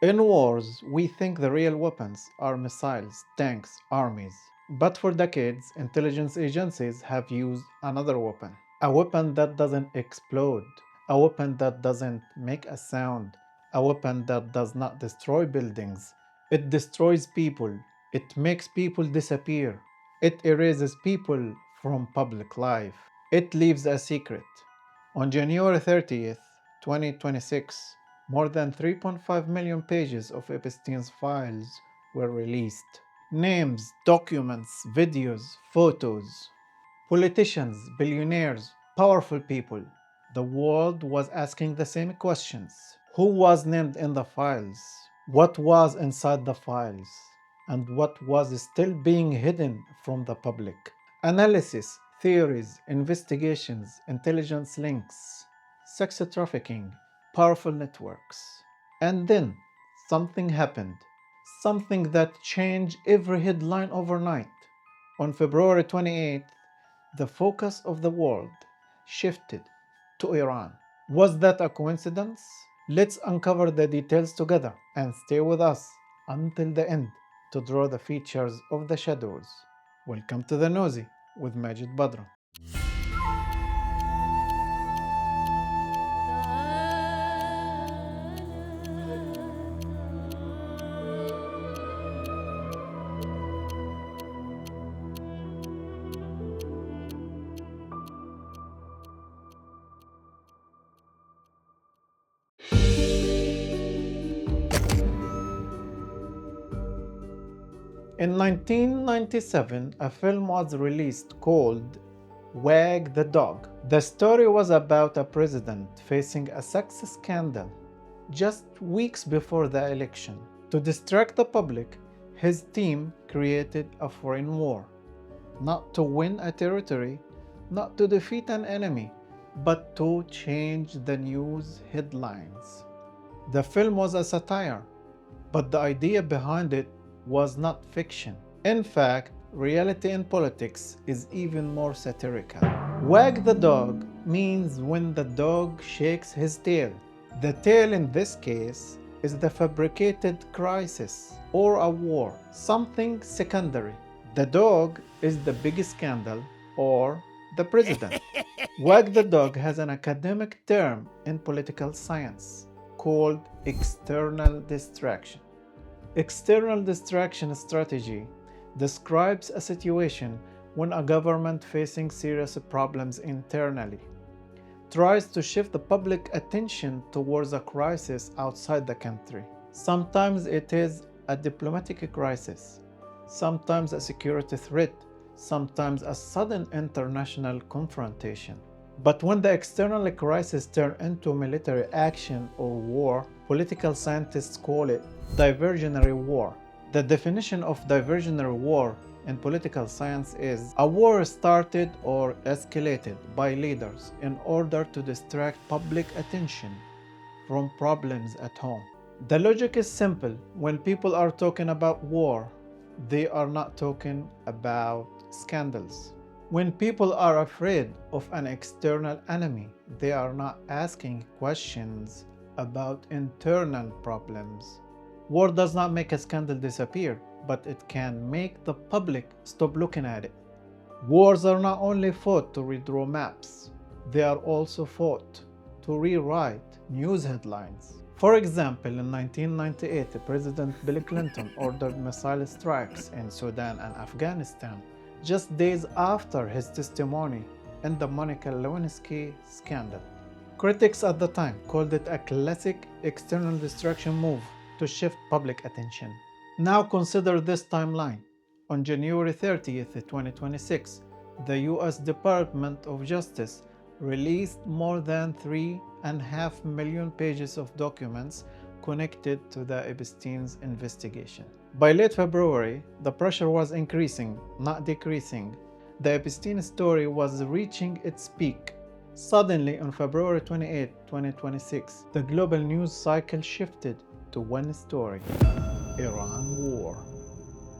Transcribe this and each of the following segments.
In wars, we think the real weapons are missiles, tanks, armies. But for decades, intelligence agencies have used another weapon. A weapon that doesn't explode, a weapon that doesn't make a sound, a weapon that does not destroy buildings. It destroys people, it makes people disappear, it erases people from public life, it leaves a secret. On January 30th, 2026, more than 3.5 million pages of Epstein's files were released. Names, documents, videos, photos. Politicians, billionaires, powerful people. The world was asking the same questions. Who was named in the files? What was inside the files? And what was still being hidden from the public? Analysis, theories, investigations, intelligence links, sex trafficking, powerful networks. And then something happened. Something that changed every headline overnight. On February 28th, the focus of the world shifted to Iran. Was that a coincidence? Let's uncover the details together and stay with us until the end to draw the features of the shadows. Welcome to the Nosy with Majid Badran. In 1997, a film was released called Wag the Dog. The story was about a president facing a sex scandal just weeks before the election. To distract the public, his team created a foreign war, not to win a territory, not to defeat an enemy, but to change the news headlines. The film was a satire, but the idea behind it was not fiction. In fact, reality in politics is even more satirical. Wag the dog means when the dog shakes his tail. The tail in this case is the fabricated crisis or a war, something secondary. The dog is the big scandal or the president. Wag the dog has an academic term in political science called external distraction. External distraction strategy describes a situation when a government facing serious problems internally tries to shift the public attention towards a crisis outside the country. Sometimes it is a diplomatic crisis, sometimes a security threat, sometimes a sudden international confrontation. But when the external crisis turns into military action or war, political scientists call it diversionary war. The definition of diversionary war in political science is a war started or escalated by leaders in order to distract public attention from problems at home. The logic is simple. When people are talking about war, they are not talking about scandals. When people are afraid of an external enemy, they are not asking questions about internal problems. War does not make a scandal disappear, but it can make the public stop looking at it. Wars are not only fought to redraw maps, they are also fought to rewrite news headlines. For example, in 1998, President Bill Clinton ordered missile strikes in Sudan and Afghanistan just days after his testimony in the Monica Lewinsky scandal. Critics at the time called it a classic external distraction move to shift public attention. Now consider this timeline. On January 30th, 2026, the US Department of Justice released more than 3.5 million pages of documents connected to the Epstein's investigation. By late February, the pressure was increasing, not decreasing. The Epstein story was reaching its peak. Suddenly, on February 28, 2026, the global news cycle shifted to one story: Iran war.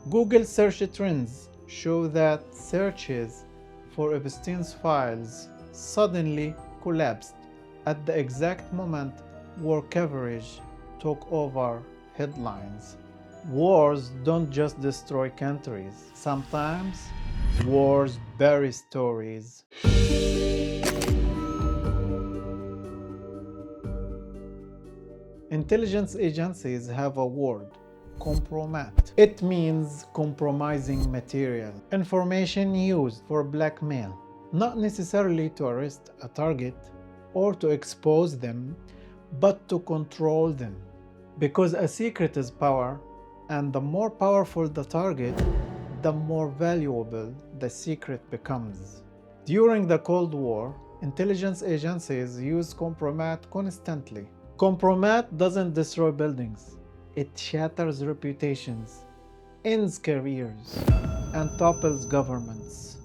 Google search trends show that searches for Epstein's files suddenly collapsed at the exact moment war coverage took over headlines. Wars don't just destroy countries. Sometimes wars bury stories. Intelligence agencies have a word, Kompromat. It means compromising material, information used for blackmail, not necessarily to arrest a target or to expose them, but to control them. Because a secret is power, and the more powerful the target, the more valuable the secret becomes. During the Cold War, intelligence agencies used Kompromat constantly. Kompromat doesn't destroy buildings. It shatters reputations, ends careers, and topples governments.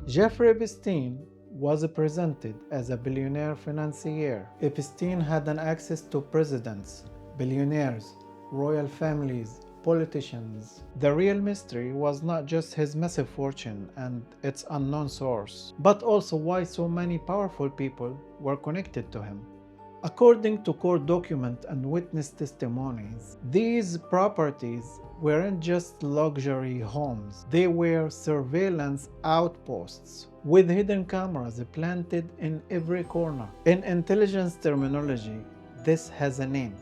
Jeffrey Epstein was presented as a billionaire financier. Epstein had an access to presidents, billionaires, royal families, politicians. The real mystery was not just his massive fortune and its unknown source, but also why so many powerful people were connected to him. According to court documents and witness testimonies, these properties weren't just luxury homes, they were surveillance outposts with hidden cameras planted in every corner. In intelligence terminology, this has a name: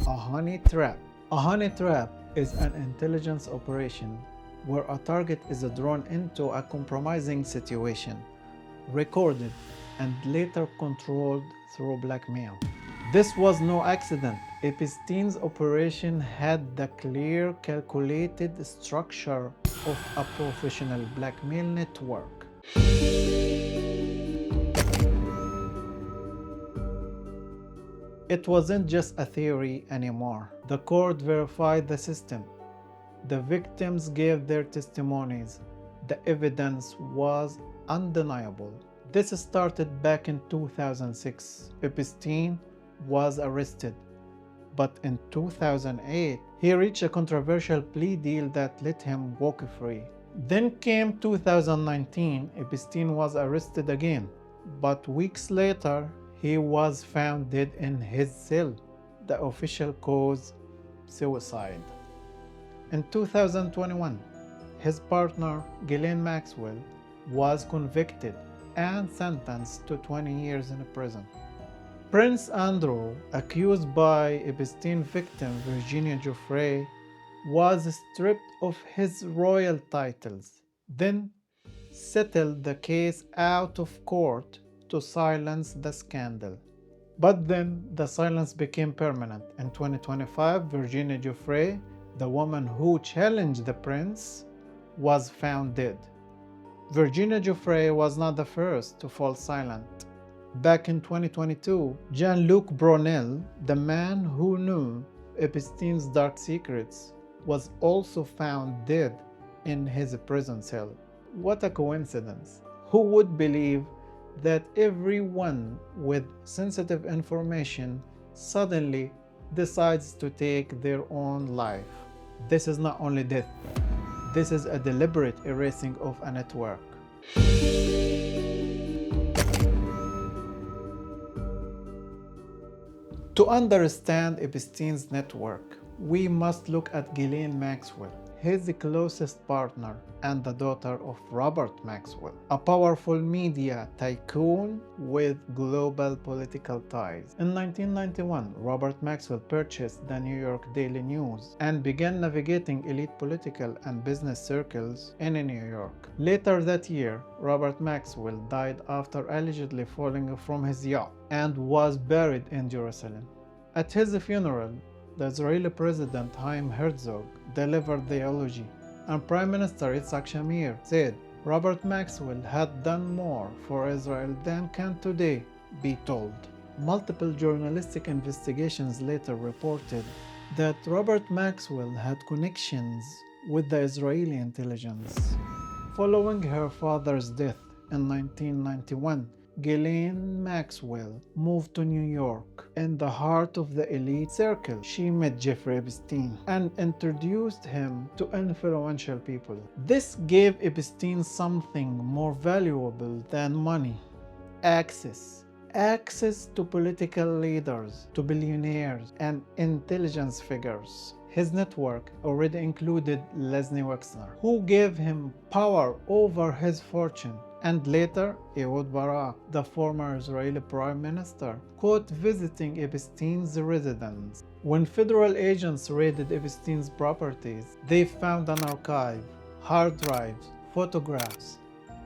a honey trap. A honey trap is an intelligence operation where a target is drawn into a compromising situation, recorded, and later controlled through blackmail. This was no accident. Epstein's operation had the clear, calculated structure of a professional blackmail network. It wasn't just a theory anymore. The court verified the system. The victims gave their testimonies. The evidence was undeniable. This started back in 2006. Epstein was arrested, but in 2008, he reached a controversial plea deal that let him walk free. Then came 2019, Epstein was arrested again, but weeks later, he was found dead in his cell. The official cause: suicide. In 2021, his partner, Ghislaine Maxwell, was convicted and sentenced to 20 years in prison. Prince Andrew, accused by Epstein victim Virginia Giuffre, was stripped of his royal titles, then settled the case out of court to silence the scandal. But then the silence became permanent. In 2025, Virginia Giuffre, the woman who challenged the prince, was found dead. Virginia Giuffre was not the first to fall silent. Back in 2022, Jean-Luc Brunel, the man who knew Epstein's dark secrets, was also found dead in his prison cell. What a coincidence! Who would believe that everyone with sensitive information suddenly decides to take their own life? This is not only death, this is a deliberate erasing of a network. To understand Epstein's network, we must look at Ghislaine Maxwell, his closest partner and the daughter of Robert Maxwell, a powerful media tycoon with global political ties. In 1991, Robert Maxwell purchased the New York Daily News and began navigating elite political and business circles in New York. Later that year, Robert Maxwell died after allegedly falling from his yacht and was buried in Jerusalem. At his funeral, the Israeli President Chaim Herzog delivered the eulogy, and Prime Minister Yitzhak Shamir said Robert Maxwell had done more for Israel than can today be told. Multiple journalistic investigations later reported that Robert Maxwell had connections with the Israeli intelligence. Following her father's death in 1991, Ghislaine Maxwell moved to New York. In the heart of the elite circle, she met Jeffrey Epstein and introduced him to influential people. This gave Epstein something more valuable than money: access, access to political leaders, to billionaires, and intelligence figures. His network already included Leslie Wexner, who gave him power over his fortune. And later, Ehud Barak, the former Israeli prime minister, caught visiting Epstein's residence. When federal agents raided Epstein's properties, they found an archive, hard drives, photographs,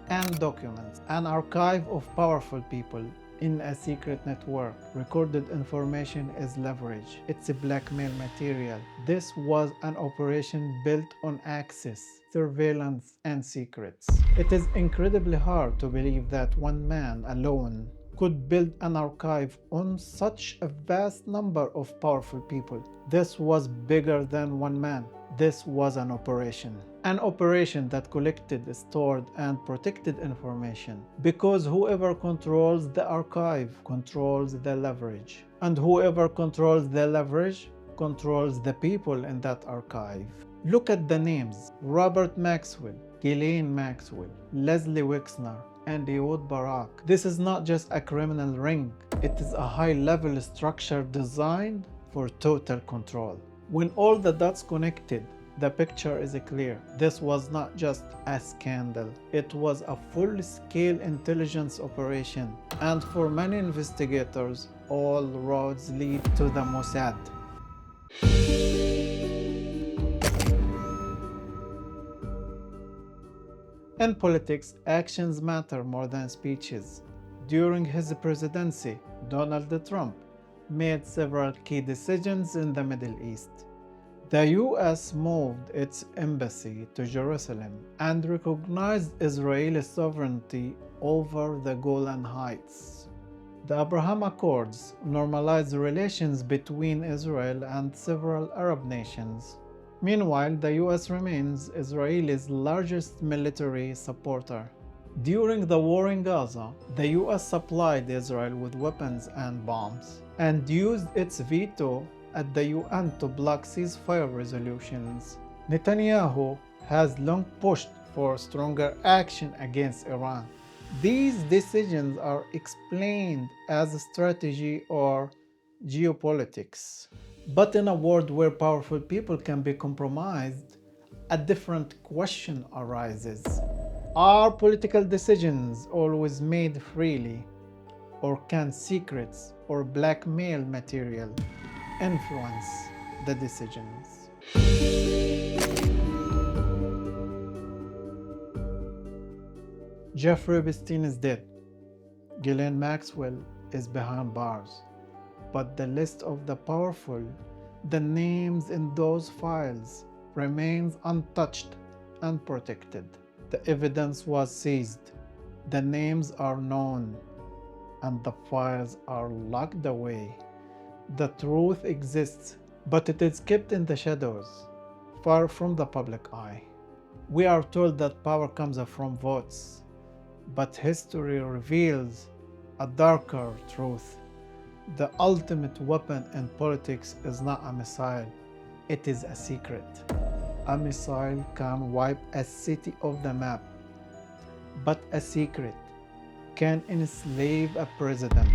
and documents, an archive of powerful people in a secret network. Recorded information is leverage. It's a blackmail material. This was an operation built on access, surveillance, and secrets. It is incredibly hard to believe that one man alone could build an archive on such a vast number of powerful people. This was bigger than one man. This was an operation. An operation that collected, stored, and protected information. Because whoever controls the archive controls the leverage. And whoever controls the leverage controls the people in that archive. Look at the names: Robert Maxwell, Ghislaine Maxwell, Leslie Wexner, and Ehud Barak. This is not just a criminal ring. It is a high-level structure designed for total control. When all the dots connected, the picture is clear. This was not just a scandal. It was a full-scale intelligence operation. And for many investigators, all roads lead to the Mossad. In politics, actions matter more than speeches. During his presidency, Donald Trump made several key decisions in the Middle East. The US moved its embassy to Jerusalem and recognized Israeli sovereignty over the Golan Heights. The Abraham Accords normalized relations between Israel and several Arab nations. Meanwhile, the US remains Israel's largest military supporter. During the war in Gaza, the US supplied Israel with weapons and bombs and used its veto at the UN to block ceasefire resolutions. Netanyahu has long pushed for stronger action against Iran. These decisions are explained as strategy or geopolitics. But in a world where powerful people can be compromised, a different question arises. Are political decisions always made freely, or can secrets or blackmail material influence the decisions? Jeffrey Epstein is dead. Ghislaine Maxwell is behind bars. But the list of the powerful, the names in those files, remains untouched and protected. The evidence was seized. The names are known, and the files are locked away. The truth exists, but it is kept in the shadows, far from the public eye. We are told that power comes from votes, but history reveals a darker truth. The ultimate weapon in politics is not a missile, it is a secret. A missile can wipe a city off the map, but a secret can enslave a president.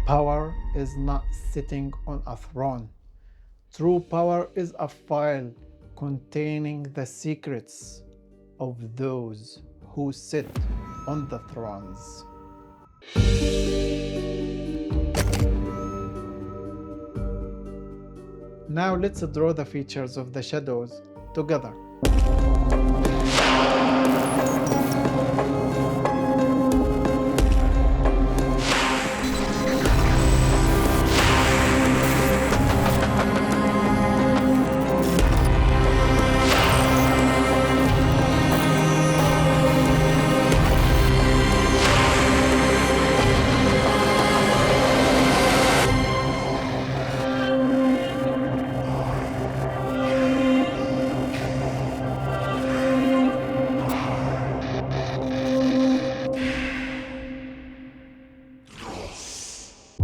Power is not sitting on a throne. True power is a file containing the secrets of those who sit on the thrones. Now let's draw the features of the shadows together.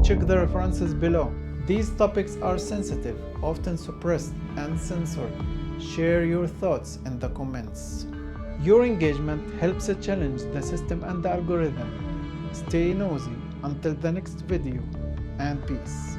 Check the references below. These topics are sensitive, often suppressed and censored. Share your thoughts in the comments. Your engagement helps challenge the system and the algorithm. Stay nosy Until the next video, and peace.